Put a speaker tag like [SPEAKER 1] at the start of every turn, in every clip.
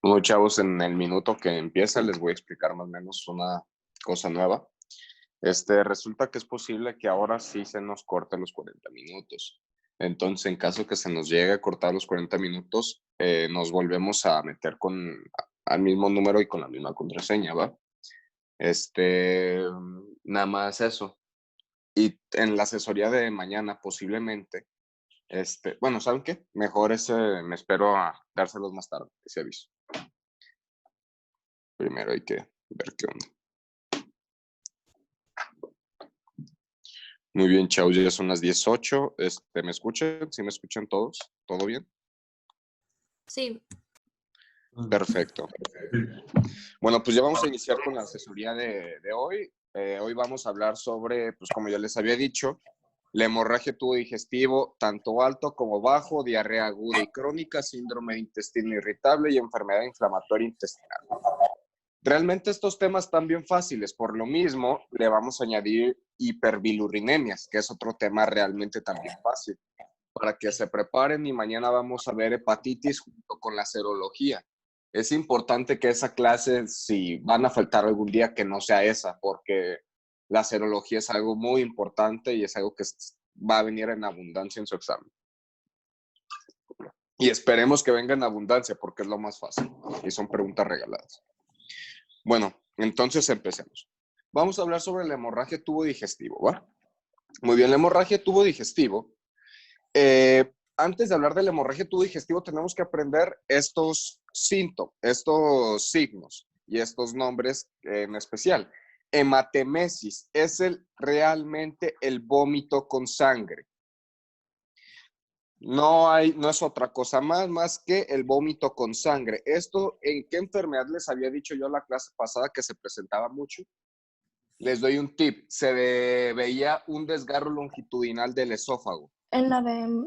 [SPEAKER 1] Bueno, chavos, en el minuto que empieza les voy a explicar más o menos una cosa nueva. Resulta que es posible que ahora sí se nos corte los 40 minutos. Entonces, en caso que se nos llegue a cortar los 40 minutos, nos volvemos a meter al mismo número y con la misma contraseña, ¿va? Nada más eso. Y en la asesoría de mañana, posiblemente, bueno, ¿saben qué? Mejor me espero a dárselos más tarde, ese aviso. Primero hay que ver qué onda. Muy bien, chavos, ya son las 18. ¿Me escuchan? ¿Sí me escuchan todos? ¿Todo bien?
[SPEAKER 2] Sí.
[SPEAKER 1] Perfecto. Bueno, pues ya vamos a iniciar con la asesoría de hoy. Hoy vamos a hablar sobre, pues como ya les había dicho, la hemorragia tubo digestivo, tanto alto como bajo, diarrea aguda y crónica, síndrome de intestino irritable y enfermedad inflamatoria intestinal. Realmente estos temas están bien fáciles, por lo mismo le vamos a añadir hiperbilirruinemias, que es otro tema realmente también fácil, para que se preparen y mañana vamos a ver hepatitis junto con la serología. Es importante que esa clase, si van a faltar algún día, que no sea esa, porque la serología es algo muy importante y es algo que va a venir en abundancia en su examen. Y esperemos que venga en abundancia porque es lo más fácil y son preguntas regaladas. Bueno, entonces empecemos. Vamos a hablar sobre la hemorragia tubo digestivo, ¿va? Muy bien, la hemorragia tubo digestivo. Antes de hablar de la hemorragia tubo digestivo, tenemos que aprender estos síntomas, estos signos y estos nombres en especial. Hematemesis es realmente el vómito con sangre. No es otra cosa más que el vómito con sangre. ¿Esto en qué enfermedad les había dicho yo la clase pasada que se presentaba mucho? Les doy un tip. Se veía un desgarro longitudinal del esófago.
[SPEAKER 2] En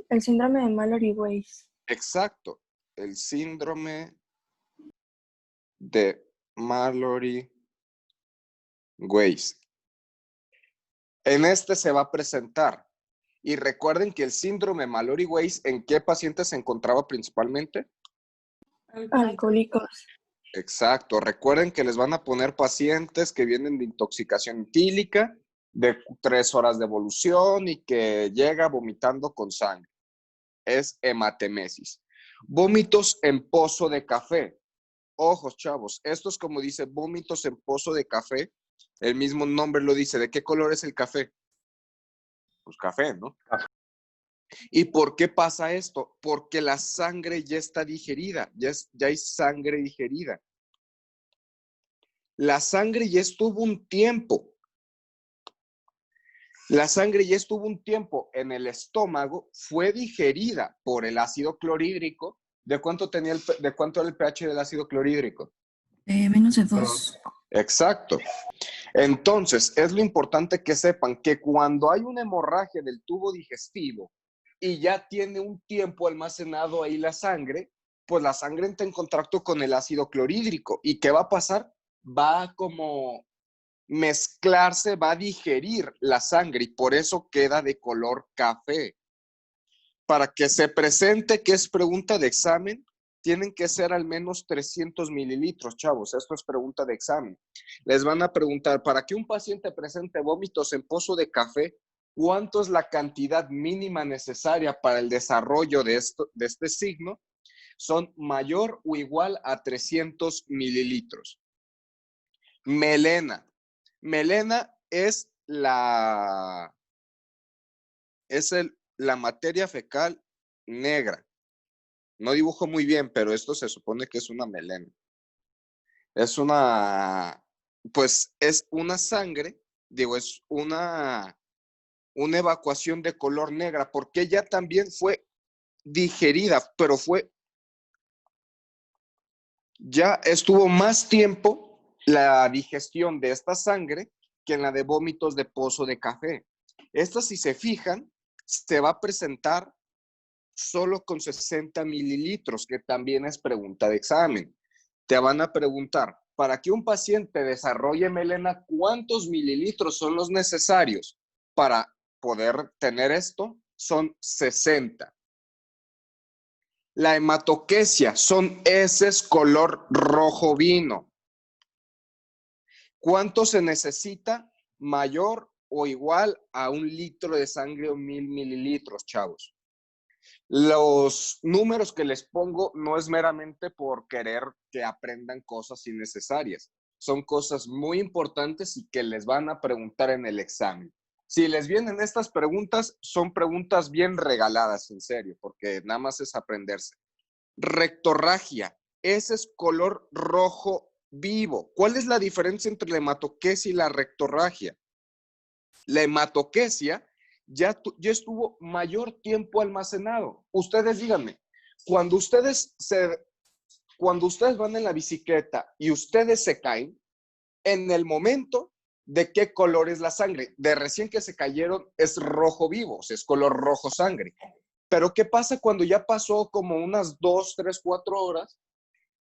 [SPEAKER 2] el síndrome de Mallory-Weiss.
[SPEAKER 1] Exacto. El síndrome de Mallory-Weiss. En se va a presentar. Y recuerden que el síndrome Mallory-Weiss, ¿en qué paciente se encontraba principalmente?
[SPEAKER 2] Alcohólicos.
[SPEAKER 1] Exacto. Recuerden que les van a poner pacientes que vienen de intoxicación etílica, de 3 horas de evolución y que llega vomitando con sangre. Es hematemesis. Vómitos en pozo de café. Ojos, chavos. Esto es como dice vómitos en pozo de café. El mismo nombre lo dice. ¿De qué color es el café? Pues café, ¿no? ¿Y por qué pasa esto? Porque la sangre ya está digerida, ya hay sangre digerida. La sangre ya estuvo un tiempo. La sangre ya estuvo un tiempo en el estómago, fue digerida por el ácido clorhídrico. ¿De cuánto era el pH del ácido clorhídrico?
[SPEAKER 3] Menos de 2.
[SPEAKER 1] Exacto. Entonces, es lo importante que sepan que cuando hay una hemorragia del tubo digestivo y ya tiene un tiempo almacenado ahí la sangre, pues la sangre entra en contacto con el ácido clorhídrico. ¿Y qué va a pasar? Va a como mezclarse, va a digerir la sangre y por eso queda de color café. Para que se presente que es pregunta de examen, tienen que ser al menos 300 mililitros, chavos. Esto es pregunta de examen. Les van a preguntar, para que un paciente presente vómitos en pozo de café, ¿cuánto es la cantidad mínima necesaria para el desarrollo de este signo? Son mayor o igual a 300 mililitros. Melena. Melena es la materia fecal negra. No dibujo muy bien, pero esto se supone que es una melena. Es una sangre, es una evacuación de color negra, porque ella también fue digerida, pero ya estuvo más tiempo la digestión de esta sangre que en la de vómitos de pozo de café. Esta, si se fijan, se va a presentar solo con 60 mililitros, que también es pregunta de examen. Te van a preguntar, para que un paciente desarrolle melena, ¿cuántos mililitros son los necesarios para poder tener esto? Son 60. La hematoquesia son heces color rojo vino. ¿Cuánto se necesita? Mayor o igual a 1 litro de sangre o 1000 mililitros, chavos. Los números que les pongo no es meramente por querer que aprendan cosas innecesarias. Son cosas muy importantes y que les van a preguntar en el examen. Si les vienen estas preguntas, son preguntas bien regaladas, en serio, porque nada más es aprenderse. Rectorragia, ese es color rojo vivo. ¿Cuál es la diferencia entre la hematoquesia y la rectorragia? La hematoquesia ya estuvo mayor tiempo almacenado. Ustedes díganme, cuando ustedes van en la bicicleta y ustedes se caen, en el momento de qué color es la sangre, de recién que se cayeron es rojo vivo, o sea, es color rojo sangre. Pero ¿qué pasa cuando ya pasó como unas 2, 3, 4 horas?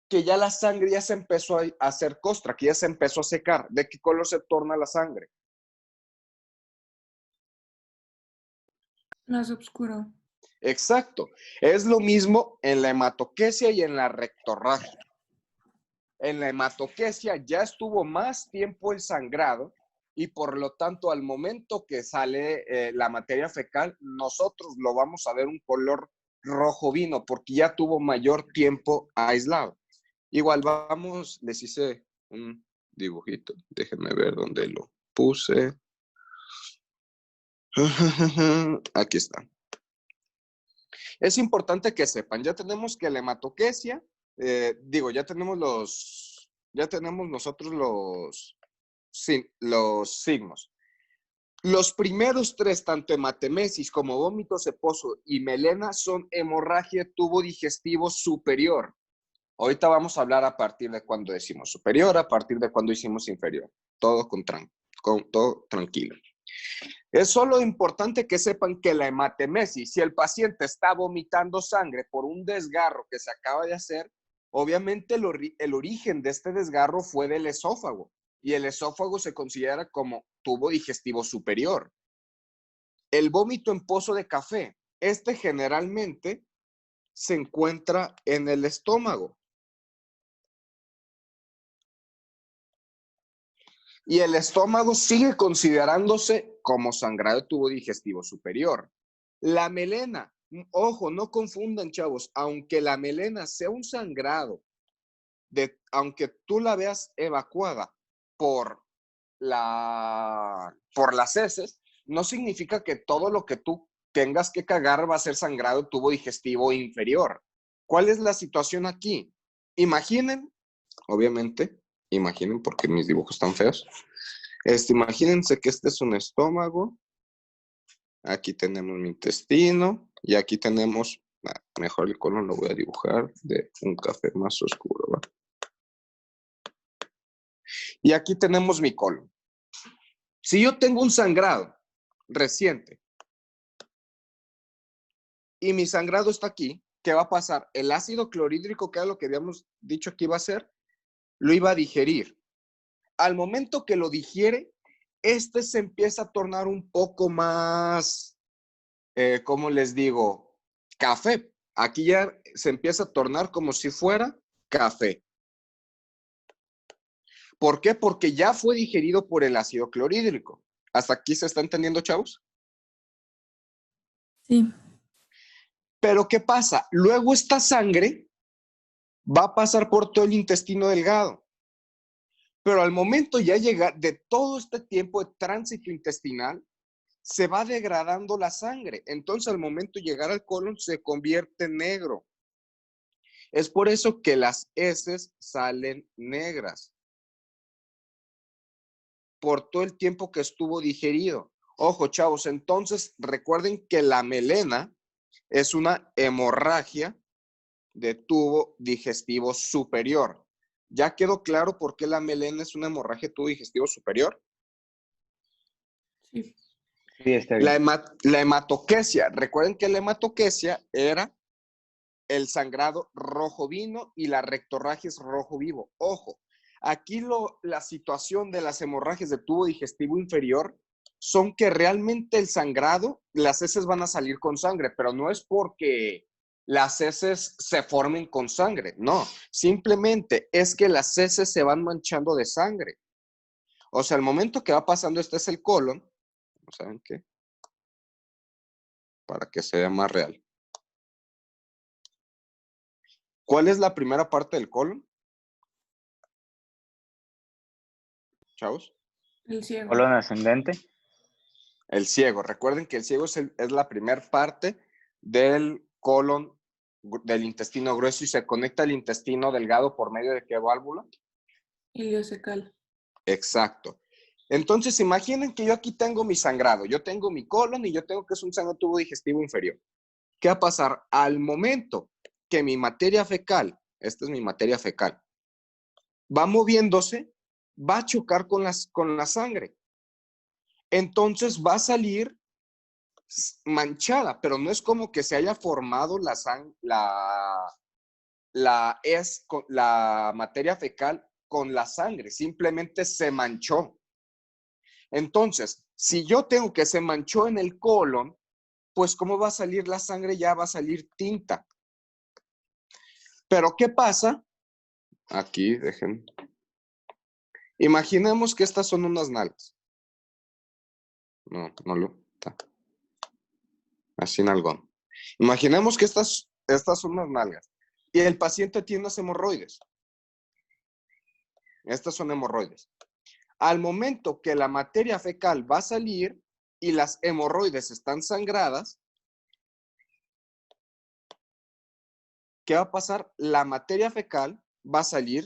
[SPEAKER 1] Que ya la sangre ya se empezó a hacer costra, que ya se empezó a secar. ¿De qué color se torna la sangre?
[SPEAKER 3] Más oscuro.
[SPEAKER 1] Exacto. Es lo mismo en la hematoquesia y en la rectorragia. En la hematoquesia ya estuvo más tiempo el sangrado y por lo tanto al momento que sale la materia fecal, nosotros lo vamos a ver un color rojo vino porque ya tuvo mayor tiempo aislado. Igual vamos, les hice un dibujito. Déjenme ver dónde lo puse. Aquí está. Es importante que sepan, ya tenemos que la hematoquesia, ya tenemos nosotros los signos. Los primeros 3, tanto hematemesis como vómito seposo y melena, son hemorragia tubo digestivo superior. Ahorita vamos a hablar a partir de cuando decimos superior, a partir de cuando hicimos inferior. Todo todo tranquilo. Es solo importante que sepan que la hematemesis, si el paciente está vomitando sangre por un desgarro que se acaba de hacer, obviamente el origen de este desgarro fue del esófago y el esófago se considera como tubo digestivo superior. El vómito en pozo de café, este generalmente se encuentra en el estómago. Y el estómago sigue considerándose como sangrado de tubo digestivo superior. La melena, ojo, no confundan, chavos, aunque la melena sea un sangrado, aunque tú la veas evacuada por las heces, no significa que todo lo que tú tengas que cagar va a ser sangrado de tubo digestivo inferior. ¿Cuál es la situación aquí? Imaginen, obviamente, imaginen porque mis dibujos están feos. Imagínense que este es un estómago. Aquí tenemos mi intestino. Y aquí tenemos, mejor el color lo voy a dibujar de un café más oscuro, ¿va? Y aquí tenemos mi colon. Si yo tengo un sangrado reciente y mi sangrado está aquí, ¿qué va a pasar? El ácido clorhídrico, que era lo que habíamos dicho que iba a hacer, lo iba a digerir. Al momento que lo digiere, se empieza a tornar un poco más, ¿cómo les digo? Café. Aquí ya se empieza a tornar como si fuera café. ¿Por qué? Porque ya fue digerido por el ácido clorhídrico. ¿Hasta aquí se está entendiendo, chavos?
[SPEAKER 3] Sí.
[SPEAKER 1] Pero ¿qué pasa? Luego esta sangre va a pasar por todo el intestino delgado. Pero al momento ya llegar de todo este tiempo de tránsito intestinal, se va degradando la sangre. Entonces, al momento de llegar al colon, se convierte en negro. Es por eso que las heces salen negras. Por todo el tiempo que estuvo digerido. Ojo, chavos, entonces recuerden que la melena es una hemorragia de tubo digestivo superior. ¿Ya quedó claro por qué la melena es una hemorragia de tubo digestivo superior?
[SPEAKER 3] Sí.
[SPEAKER 4] Sí, está bien.
[SPEAKER 1] La hematoquesia. Recuerden que la hematoquesia era el sangrado rojo vino y la rectorragia es rojo vivo. Ojo, aquí la situación de las hemorragias de tubo digestivo inferior son que realmente el sangrado, las heces van a salir con sangre, pero no es porque las heces se formen con sangre. No, simplemente es que las heces se van manchando de sangre. O sea, el momento que va pasando, este es el colon. ¿Saben qué? Para que sea más real. ¿Cuál es la primera parte del colon? Chavos.
[SPEAKER 2] El ciego.
[SPEAKER 4] Colon ascendente.
[SPEAKER 1] El ciego. Recuerden que el ciego es la primera parte del colon, del intestino grueso, y se conecta al intestino delgado por medio de ¿qué válvula?
[SPEAKER 2] Iliocecal.
[SPEAKER 1] Exacto. Entonces, imaginen que yo aquí tengo mi sangrado. Yo tengo mi colon y yo tengo que es un sangrado tubo digestivo inferior. ¿Qué va a pasar? Al momento que mi materia fecal, esta es mi materia fecal, va moviéndose, va a chocar con la sangre. Entonces va a salir manchada, pero no es como que se haya formado la materia fecal con la sangre, simplemente se manchó. Entonces, si yo tengo que se manchó en el colon, pues ¿cómo va a salir la sangre? Ya va a salir tinta. Pero ¿qué pasa? Aquí, dejen. Imaginemos que estas son unas nalgas. No lo está. Así en algodón. Imaginemos que estas son unas nalgas. Y el paciente tiene unas hemorroides. Estas son hemorroides. Al momento que la materia fecal va a salir y las hemorroides están sangradas, ¿qué va a pasar? La materia fecal va a salir,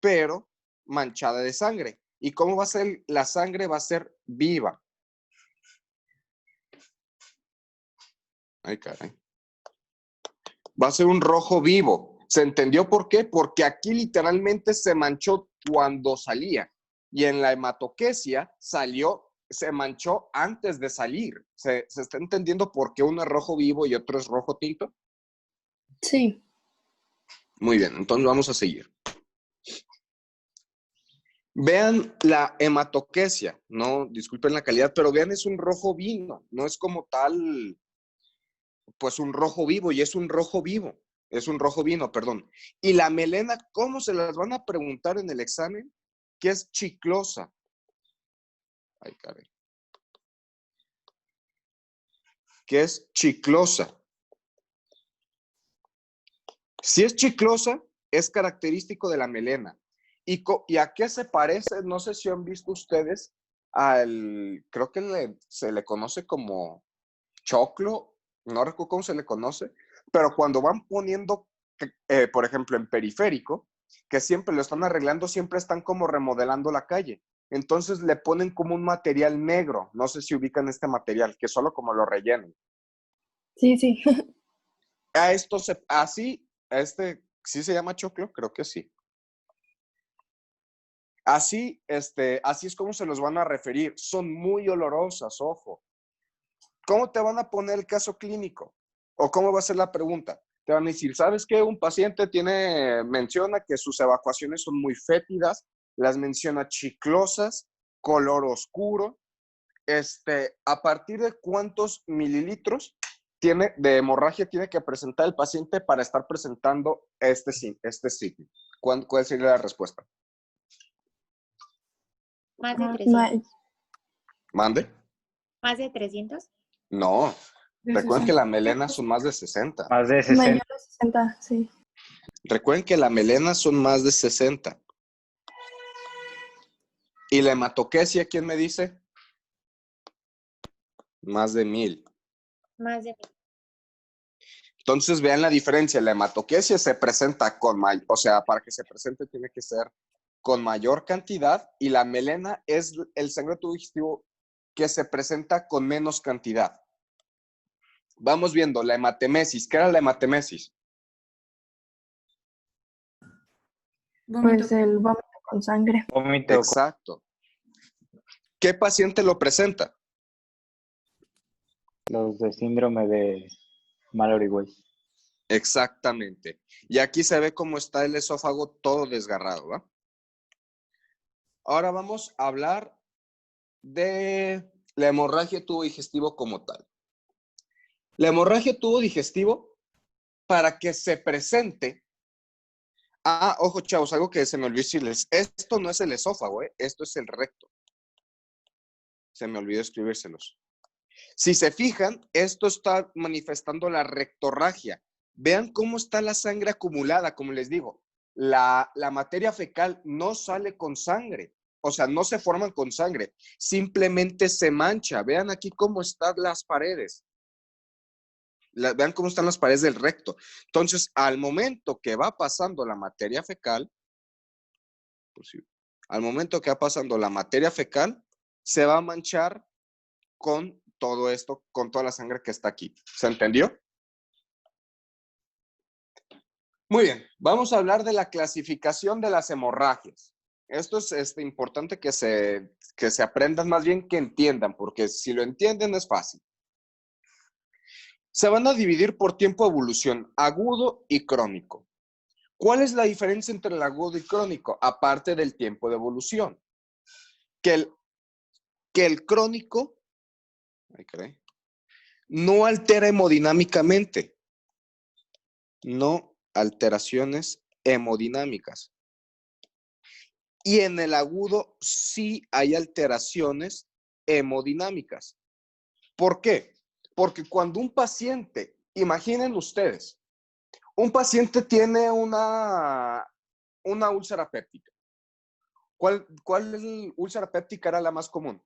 [SPEAKER 1] pero manchada de sangre. ¿Y cómo va a ser? La sangre va a ser viva. Ay, caray. Va a ser un rojo vivo. ¿Se entendió por qué? Porque aquí literalmente se manchó cuando salía. Y en la hematoquesia se manchó antes de salir. ¿Se está entendiendo por qué uno es rojo vivo y otro es rojo tinto?
[SPEAKER 2] Sí.
[SPEAKER 1] Muy bien, entonces vamos a seguir. Vean la hematoquesia, no, disculpen la calidad, pero vean, es un rojo vino, no es como tal, pues un rojo vivo, y es un rojo vivo, es un rojo vino, perdón. Y la melena, ¿cómo se las van a preguntar en el examen? Que es chiclosa. Ay, caray. Que es chiclosa. Si es chiclosa, es característico de la melena. ¿Y a qué se parece? No sé si han visto ustedes creo que se le conoce como choclo, no recuerdo cómo se le conoce, pero cuando van poniendo, por ejemplo, en periférico, que siempre lo están arreglando, siempre están como remodelando la calle. Entonces le ponen como un material negro, no sé si ubican este material, que solo como lo rellenan.
[SPEAKER 2] Sí, sí.
[SPEAKER 1] A esto ¿sí se llama choclo? Creo que sí. Así es como se los van a referir. Son muy olorosas, ojo. ¿Cómo te van a poner el caso clínico? ¿O cómo va a ser la pregunta? Te van a decir, ¿sabes qué? Un paciente menciona que sus evacuaciones son muy fétidas, las menciona chiclosas, color oscuro. ¿A partir de cuántos mililitros de hemorragia tiene que presentar el paciente para estar presentando este signo? ¿Cuál sería la respuesta?
[SPEAKER 5] Más de 300.
[SPEAKER 1] ¿Mande?
[SPEAKER 5] ¿Más de 300?
[SPEAKER 1] No.
[SPEAKER 2] De
[SPEAKER 1] Recuerden
[SPEAKER 2] 60.
[SPEAKER 1] que la melena son más de 60.
[SPEAKER 4] Más de 60.
[SPEAKER 2] Mayor de 60, sí.
[SPEAKER 1] Recuerden que la melena son más de 60. ¿Y la hematoquesia, quién me dice? Más de 1000.
[SPEAKER 5] Más de 1000.
[SPEAKER 1] Entonces vean la diferencia. La hematoquesia se presenta o sea, para que se presente tiene que ser con mayor cantidad, y la melena es el sangrado digestivo que se presenta con menos cantidad. Vamos viendo la hematemesis. ¿Qué era la hematemesis?
[SPEAKER 2] Pues el vómito con sangre.
[SPEAKER 4] Vómito.
[SPEAKER 1] Exacto. ¿Qué paciente lo presenta?
[SPEAKER 4] Los de síndrome de Mallory-Weiss.
[SPEAKER 1] Exactamente. Y aquí se ve cómo está el esófago todo desgarrado, ¿va? Ahora vamos a hablar de la hemorragia tubo digestivo como tal. La hemorragia tubo digestivo, para que se presente. Ojo, chavos, algo que se me olvidó decirles. Esto no es el esófago, esto es el recto. Se me olvidó escribírselos. Si se fijan, esto está manifestando la rectorragia. Vean cómo está la sangre acumulada, como les digo. La materia fecal no sale con sangre. O sea, no se forman con sangre. Simplemente se mancha. Vean aquí cómo están las paredes. Vean cómo están las paredes del recto. Entonces, al momento que va pasando la materia fecal, pues sí, al momento que va pasando la materia fecal, se va a manchar con todo esto, con toda la sangre que está aquí. ¿Se entendió? Muy bien, vamos a hablar de la clasificación de las hemorragias. Esto es importante que se aprendan, más bien que entiendan, porque si lo entienden es fácil. Se van a dividir por tiempo de evolución, agudo y crónico. ¿Cuál es la diferencia entre el agudo y crónico? Aparte del tiempo de evolución. Que el crónico no altera hemodinámicamente. No alteraciones hemodinámicas. Y en el agudo sí hay alteraciones hemodinámicas. ¿Por qué? Porque cuando un paciente, imaginen ustedes, un paciente tiene una úlcera péptica. ¿Cuál úlcera péptica era la más común?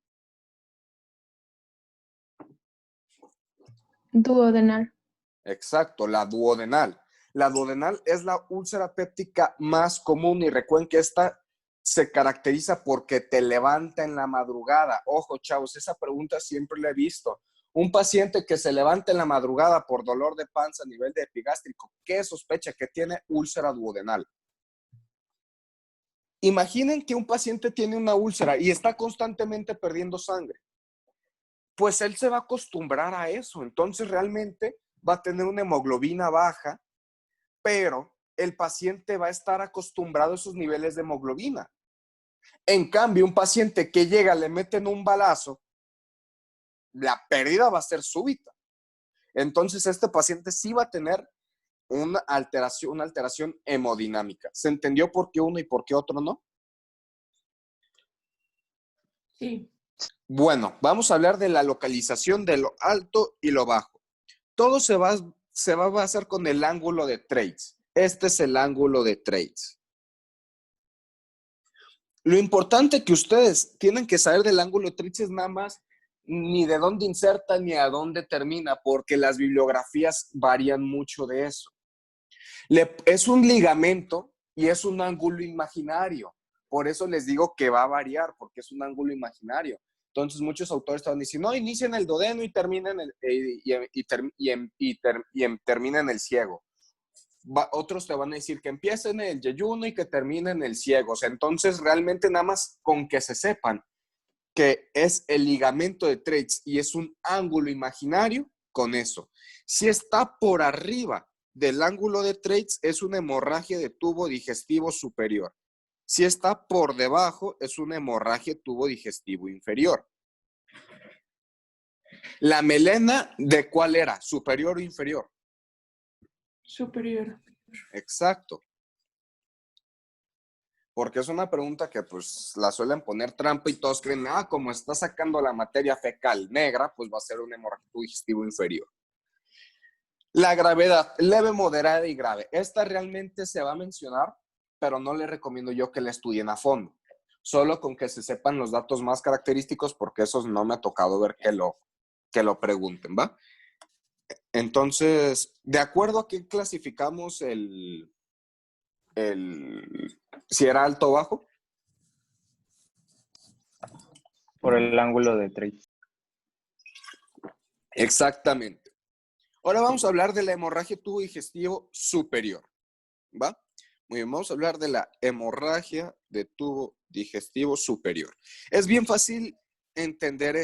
[SPEAKER 2] Duodenal.
[SPEAKER 1] Exacto, la duodenal. La duodenal es la úlcera péptica más común y recuerden que esta se caracteriza porque te levanta en la madrugada. Ojo, chavos, esa pregunta siempre la he visto. Un paciente que se levanta en la madrugada por dolor de panza a nivel de epigástrico, ¿qué sospecha? Que tiene úlcera duodenal. Imaginen que un paciente tiene una úlcera y está constantemente perdiendo sangre. Pues él se va a acostumbrar a eso. Entonces realmente va a tener una hemoglobina baja, pero el paciente va a estar acostumbrado a esos niveles de hemoglobina. En cambio, un paciente que llega, le meten un balazo, la pérdida va a ser súbita. Entonces, este paciente sí va a tener una alteración hemodinámica. ¿Se entendió por qué uno y por qué otro no?
[SPEAKER 2] Sí.
[SPEAKER 1] Bueno, vamos a hablar de la localización de lo alto y lo bajo. Todo se va a basar con el ángulo de Treitz. Este es el ángulo de Treitz. Lo importante que ustedes tienen que saber del ángulo de Treitz es nada más ni de dónde inserta ni a dónde termina, porque las bibliografías varían mucho de eso. Es un ligamento y es un ángulo imaginario. Por eso les digo que va a variar, porque es un ángulo imaginario. Entonces, muchos autores estaban diciendo, no, inician el duodeno y terminen terminen el ciego. Otros te van a decir que empiecen el yeyuno y que terminen el ciego. O sea, entonces, realmente nada más con que se sepan que es el ligamento de Treitz y es un ángulo imaginario, con eso. Si está por arriba del ángulo de Treitz, es una hemorragia de tubo digestivo superior. Si está por debajo, es una hemorragia de tubo digestivo inferior. ¿La melena de cuál era? ¿Superior o inferior?
[SPEAKER 2] Superior.
[SPEAKER 1] Exacto. Porque es una pregunta que pues la suelen poner trampa y todos creen, como está sacando la materia fecal negra, pues va a ser un hemorragia digestivo inferior. La gravedad, leve, moderada y grave. Esta realmente se va a mencionar, pero no le recomiendo yo que la estudien a fondo. Solo con que se sepan los datos más característicos, porque esos no me ha tocado ver que lo pregunten, ¿va? Entonces, ¿de acuerdo a qué clasificamos si era alto o bajo?
[SPEAKER 4] Por el ángulo de Treitz.
[SPEAKER 1] Exactamente. Ahora vamos a hablar de la hemorragia tubo digestivo superior, ¿va? Muy bien, vamos a hablar de la hemorragia de tubo digestivo superior. Es bien fácil entender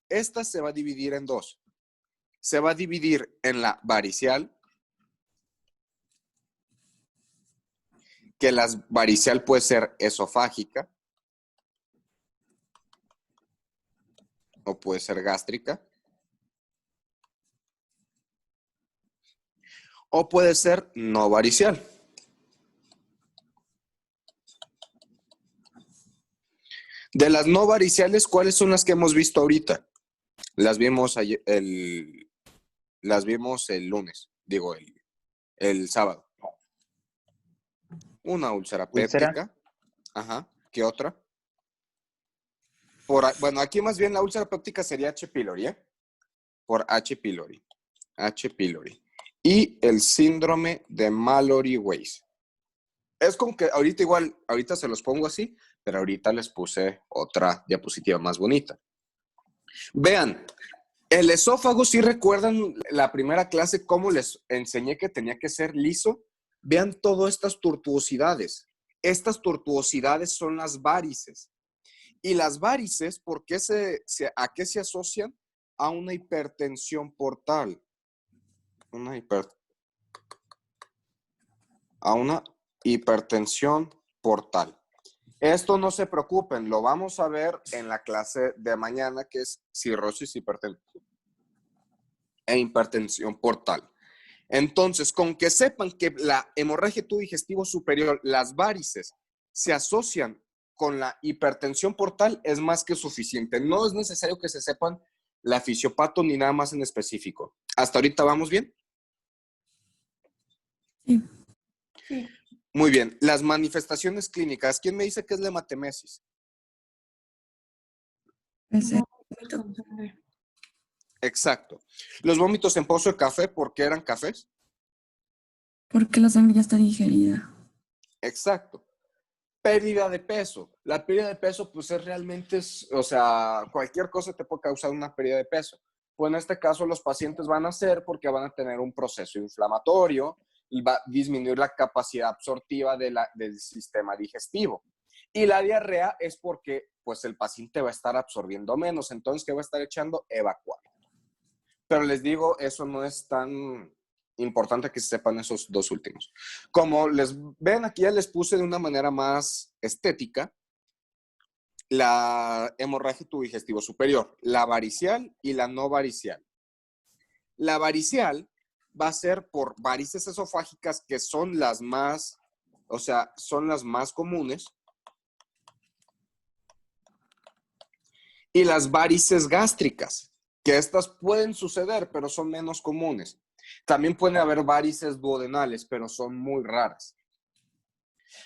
[SPEAKER 1] Esta se va a dividir en dos. Se va a dividir en la varicial, que la varicial puede ser esofágica o puede ser gástrica. o puede ser no varicial. De las no variciales, ¿cuáles son las que hemos visto ahorita? Las vimos las vimos el lunes, digo, el sábado. Una úlcera péptica. Ajá. ¿Qué otra? Bueno, aquí más bien la úlcera péptica sería H. pylori, ¿eh? Por H. pylori. H. pylori. Y el síndrome de Mallory-Weiss. Es como que ahorita se los pongo así, pero ahorita les puse otra diapositiva más bonita. Vean, el esófago, ¿sí recuerdan la primera clase cómo les enseñé que tenía que ser liso? Vean todas estas tortuosidades. Estas tortuosidades son las varices. Y las varices, ¿por qué a qué se asocian? A una hipertensión portal. A una hipertensión portal. Esto no se preocupen, lo vamos a ver en la clase de mañana, que es cirrosis e hipertensión portal. Entonces, con que sepan que la hemorragia tubo digestivo superior, las varices, se asocian con la hipertensión portal, es más que suficiente. No es necesario que se sepan la fisiopato ni nada más en específico. ¿Hasta ahorita vamos bien?
[SPEAKER 3] Sí.
[SPEAKER 2] Sí.
[SPEAKER 1] Muy bien. Las manifestaciones clínicas. ¿Quién me dice qué es la hematemesis?
[SPEAKER 3] Ese,
[SPEAKER 2] Con sangre.
[SPEAKER 1] Exacto. Los vómitos en pozo de café, ¿por qué eran cafés?
[SPEAKER 3] porque la sangre ya está digerida.
[SPEAKER 1] Exacto. Pérdida de peso. La pérdida de peso, pues es realmente, o sea, cualquier cosa te puede causar una pérdida de peso. Pues en este caso los pacientes van a hacer porque van a tener un proceso inflamatorio y va a disminuir la capacidad absortiva del sistema digestivo. Y la diarrea es porque pues el paciente va a estar absorbiendo menos. Entonces, ¿qué va a estar echando? Evacuar. Pero les digo, eso no es tan importante que sepan esos dos últimos. Como les ven aquí, ya les puse de una manera más estética la hemorragia tubo digestivo superior, la varicial y la no varicial. La varicial va a ser por varices esofágicas, que son las más, o sea, son las más comunes, y las varices gástricas, que estas pueden suceder, pero son menos comunes. También pueden haber varices duodenales, pero son muy raras.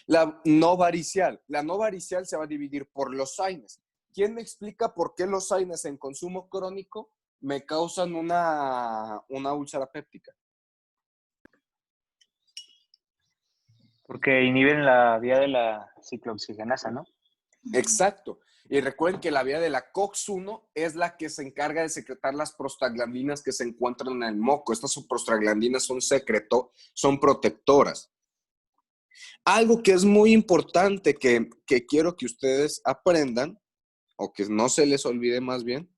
[SPEAKER 1] La no varicial se va a dividir por los AINES. ¿Quién me explica por qué los AINES en consumo crónico me causan una úlcera péptica?
[SPEAKER 4] Porque inhiben la vía de la ciclooxigenasa, ¿no?
[SPEAKER 1] Exacto. Y recuerden que la vía de la COX-1 es la que se encarga de secretar las prostaglandinas que se encuentran en el moco. Estas prostaglandinas son protectoras. Algo que es muy importante que quiero que ustedes aprendan, o que no se les olvide más bien.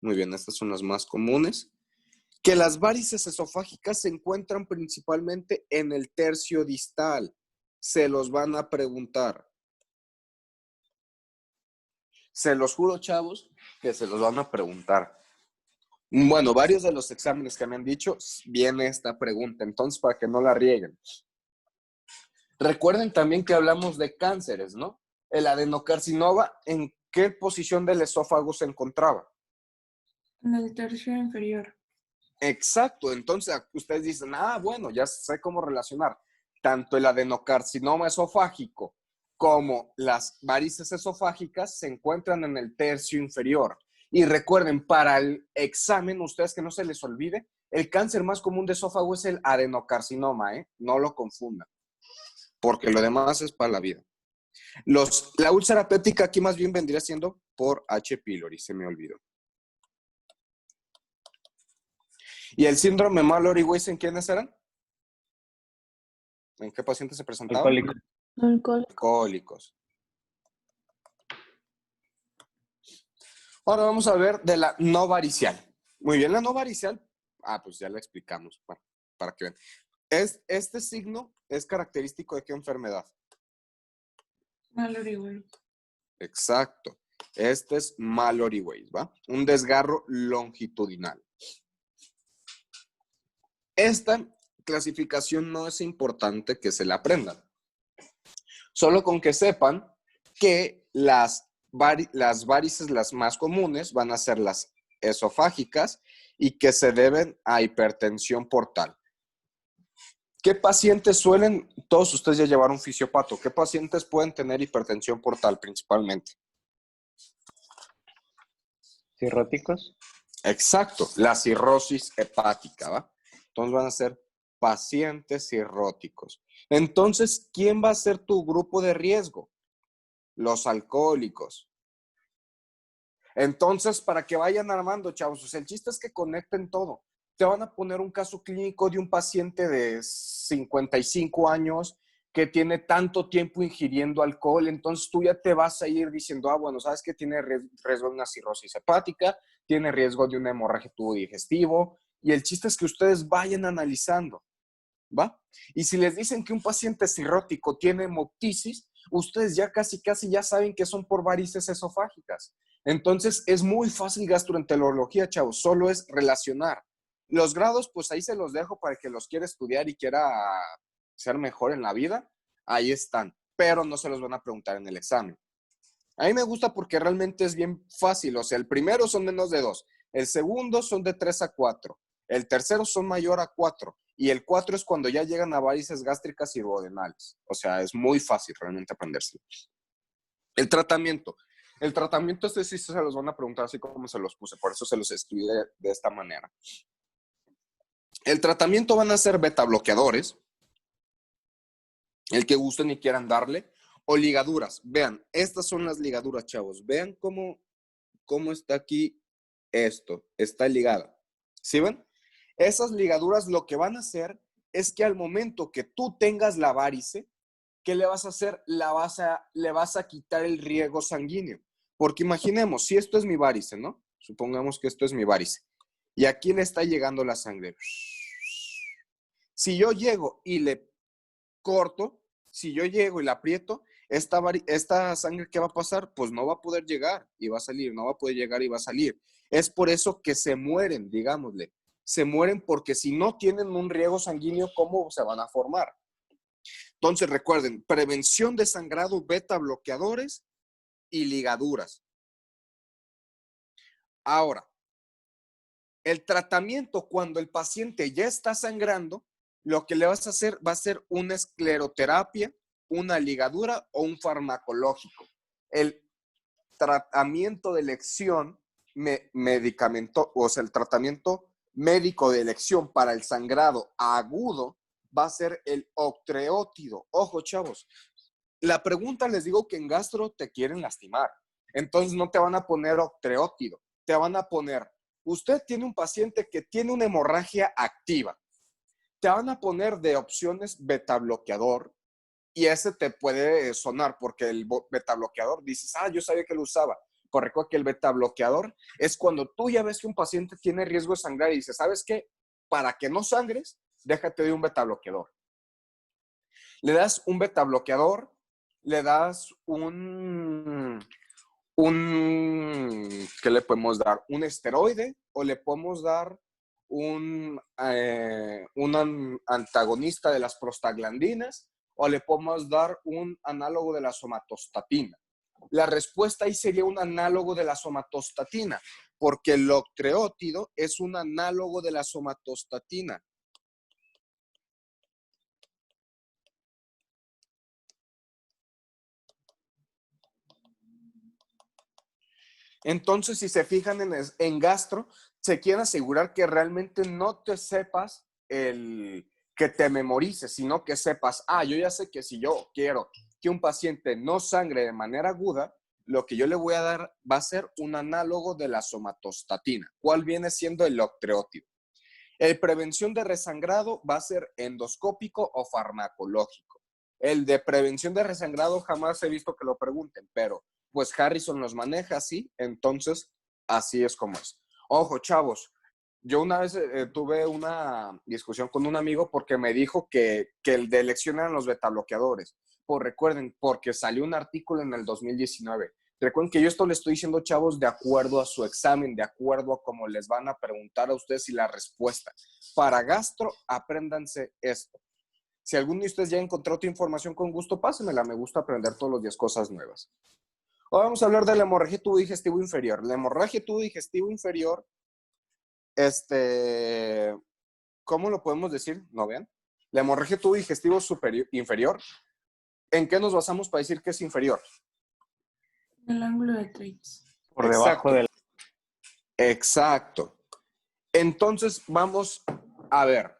[SPEAKER 1] Muy bien, estas son las más comunes. Que las varices esofágicas se encuentran principalmente en el tercio distal. Se los van a preguntar. Se los juro, chavos, que se los van a preguntar. Bueno, varios de los exámenes que me han dicho, viene esta pregunta, entonces para que no la rieguen. Recuerden también que hablamos de cánceres, ¿no? El adenocarcinoma, ¿en qué posición del esófago se encontraba?
[SPEAKER 2] En el tercio inferior.
[SPEAKER 1] Exacto, entonces ustedes dicen, bueno, ya sé cómo relacionar tanto el adenocarcinoma esofágico como las varices esofágicas se encuentran en el tercio inferior. Y recuerden, para el examen, ustedes que no se les olvide, el cáncer más común de esófago es el adenocarcinoma, no lo confundan, porque lo demás es para la vida. La úlcera péptica aquí más bien vendría siendo por H. pylori, se me olvidó. ¿Y el síndrome Mallory-Weiss en quiénes eran? ¿En qué pacientes se presentaban? Alcohólicos. Ahora vamos a ver de la no varicial. Muy bien, la no varicial, pues ya la explicamos para que vean. Este signo es característico de qué enfermedad.
[SPEAKER 2] Mallory-Weiss.
[SPEAKER 1] Exacto. Este es Mallory-Weiss, ¿va? Un desgarro longitudinal. Esta clasificación no es importante que se la aprendan. Solo con que sepan que las varices, las más comunes, van a ser las esofágicas y que se deben a hipertensión portal. ¿Qué pacientes suelen, todos ustedes ya llevaron fisiopato, qué pacientes pueden tener hipertensión portal principalmente?
[SPEAKER 4] ¿Cirróticos?
[SPEAKER 1] Exacto, la cirrosis hepática, ¿va? Entonces van a ser pacientes cirróticos. Entonces, ¿quién va a ser tu grupo de riesgo? Los alcohólicos. Entonces, para que vayan armando, chavos, o sea, el chiste es que conecten todo. Te van a poner un caso clínico de un paciente de 55 años que tiene tanto tiempo ingiriendo alcohol, entonces tú ya te vas a ir diciendo, bueno, sabes que tiene riesgo de una cirrosis hepática, tiene riesgo de una hemorragia tubo digestivo, y el chiste es que ustedes vayan analizando, ¿va? Y si les dicen que un paciente cirrótico tiene hemoptisis, ustedes ya casi ya saben que son por varices esofágicas. Entonces, es muy fácil gastroenterología, chavos, solo es relacionar. Los grados, pues ahí se los dejo para que los quiera estudiar y quiera ser mejor en la vida, ahí están, pero no se los van a preguntar en el examen. A mí me gusta porque realmente es bien fácil, o sea, el primero son menos de 2, el segundo son de 3 a 4, el tercero son mayor a 4, y el 4 es cuando ya llegan a varices gástricas y duodenales. O sea, es muy fácil realmente aprenderse. El tratamiento este sí se los van a preguntar así como se los puse, por eso se los escribí de esta manera. El tratamiento van a ser beta bloqueadores, el que gusten y quieran darle, o ligaduras. Vean, estas son las ligaduras, chavos. Vean cómo está aquí esto. Está ligada. ¿Sí ven? Esas ligaduras lo que van a hacer es que al momento que tú tengas la varice, ¿qué le vas a hacer? Le vas a quitar el riego sanguíneo. Porque imaginemos, si esto es mi varice, ¿no? Supongamos que esto es mi varice. Y aquí le está llegando la sangre. Si yo llego y le corto, si yo llego y la aprieto, esta sangre, ¿qué va a pasar? Pues no va a poder llegar y va a salir, no va a poder llegar y va a salir. Es por eso que se mueren, digámosle. Se mueren porque si no tienen un riego sanguíneo, ¿cómo se van a formar? Entonces recuerden, prevención de sangrado, beta bloqueadores y ligaduras. Ahora, el tratamiento cuando el paciente ya está sangrando, lo que le vas a hacer va a ser una escleroterapia, una ligadura o un farmacológico. El tratamiento de elección el tratamiento médico de elección para el sangrado agudo va a ser el octreótido. Ojo, chavos, la pregunta les digo que en gastro te quieren lastimar. Entonces no te van a poner octreótido, te van a poner, usted tiene un paciente que tiene una hemorragia activa. Te van a poner de opciones beta bloqueador y ese te puede sonar porque el beta bloqueador dices, yo sabía que lo usaba. Pero recuerda que el beta bloqueador es cuando tú ya ves que un paciente tiene riesgo de sangrar y dices, ¿sabes qué? Para que no sangres, déjate de un beta bloqueador. Le das un beta bloqueador, le das ¿qué le podemos dar? Un esteroide o le podemos dar un antagonista de las prostaglandinas o le podemos dar un análogo de la somatostatina. La respuesta ahí sería un análogo de la somatostatina, porque el octreótido es un análogo de la somatostatina. Entonces, si se fijan en gastro, se quieren asegurar que realmente no te sepas que te memorices, sino que sepas, yo ya sé que si yo quiero que un paciente no sangre de manera aguda, lo que yo le voy a dar va a ser un análogo de la somatostatina. ¿Cuál viene siendo el octreótido? El prevención de resangrado va a ser endoscópico o farmacológico. El de prevención de resangrado jamás he visto que lo pregunten, pero pues Harrison los maneja así, entonces así es como es. Ojo, chavos, yo una vez tuve una discusión con un amigo porque me dijo que el de elección eran los betabloqueadores. Pues recuerden, porque salió un artículo en el 2019. Recuerden que yo esto le estoy diciendo, chavos, de acuerdo a su examen, de acuerdo a cómo les van a preguntar a ustedes y la respuesta. Para gastro, apréndanse esto. Si alguno de ustedes ya encontró otra información, con gusto, pásenmela. Me gusta aprender todos los días cosas nuevas. Ahora vamos a hablar de la hemorragia tubo digestivo inferior. La hemorragia tubo digestivo inferior, ¿cómo lo podemos decir? ¿No vean? La hemorragia tubo digestivo inferior, ¿en qué nos basamos para decir que es inferior?
[SPEAKER 3] El ángulo de Treitz.
[SPEAKER 4] Por debajo del...
[SPEAKER 1] Exacto. Entonces, vamos a ver.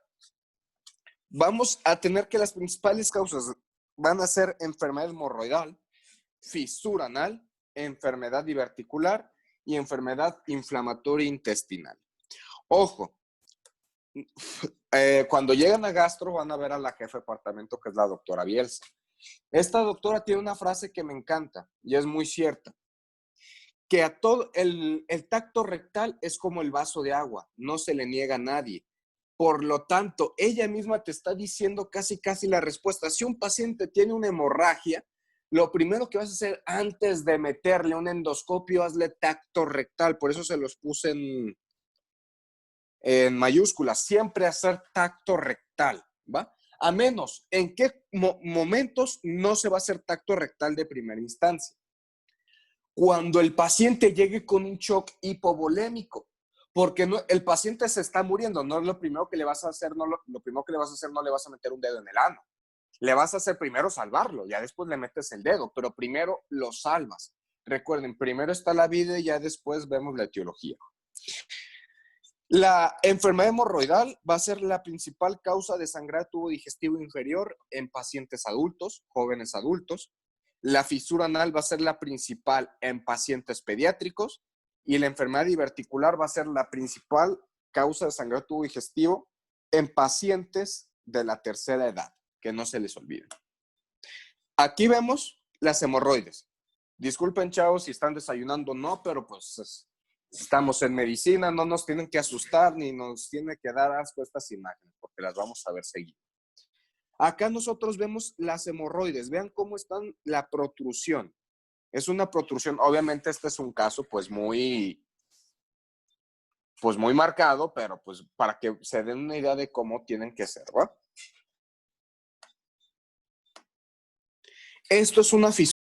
[SPEAKER 1] Vamos a tener que las principales causas van a ser enfermedad hemorroidal, fisura anal, enfermedad diverticular y enfermedad inflamatoria intestinal. Ojo, cuando llegan a gastro van a ver a la jefa de departamento, que es la doctora Bielsa. Esta doctora tiene una frase que me encanta y es muy cierta, que a todo el tacto rectal es como el vaso de agua, no se le niega a nadie. Por lo tanto, ella misma te está diciendo casi la respuesta. Si un paciente tiene una hemorragia, lo primero que vas a hacer antes de meterle un endoscopio, hazle tacto rectal. Por eso se los puse en mayúsculas. Siempre hacer tacto rectal, ¿va? A menos, ¿en qué momentos no se va a hacer tacto rectal de primera instancia? Cuando el paciente llegue con un shock hipovolémico. Porque no, el paciente se está muriendo, no es lo primero que le vas a hacer, no le vas a meter un dedo en el ano. Le vas a hacer primero salvarlo, ya después le metes el dedo, pero primero lo salvas. Recuerden, primero está la vida y ya después vemos la etiología. La enfermedad hemorroidal va a ser la principal causa de sangrado tubo digestivo inferior en pacientes adultos, jóvenes adultos. La fisura anal va a ser la principal en pacientes pediátricos. Y la enfermedad diverticular va a ser la principal causa de sangrado tubo digestivo en pacientes de la tercera edad, que no se les olvide. Aquí vemos las hemorroides. Disculpen, chavos, si están desayunando, no, pero pues estamos en medicina, no nos tienen que asustar ni nos tiene que dar asco estas imágenes, porque las vamos a ver seguido. Acá nosotros vemos las hemorroides. Vean cómo están la protrusión. Es una protrusión, obviamente este es un caso pues muy marcado, pero pues para que se den una idea de cómo tienen que ser, ¿va? Esto es una fisura.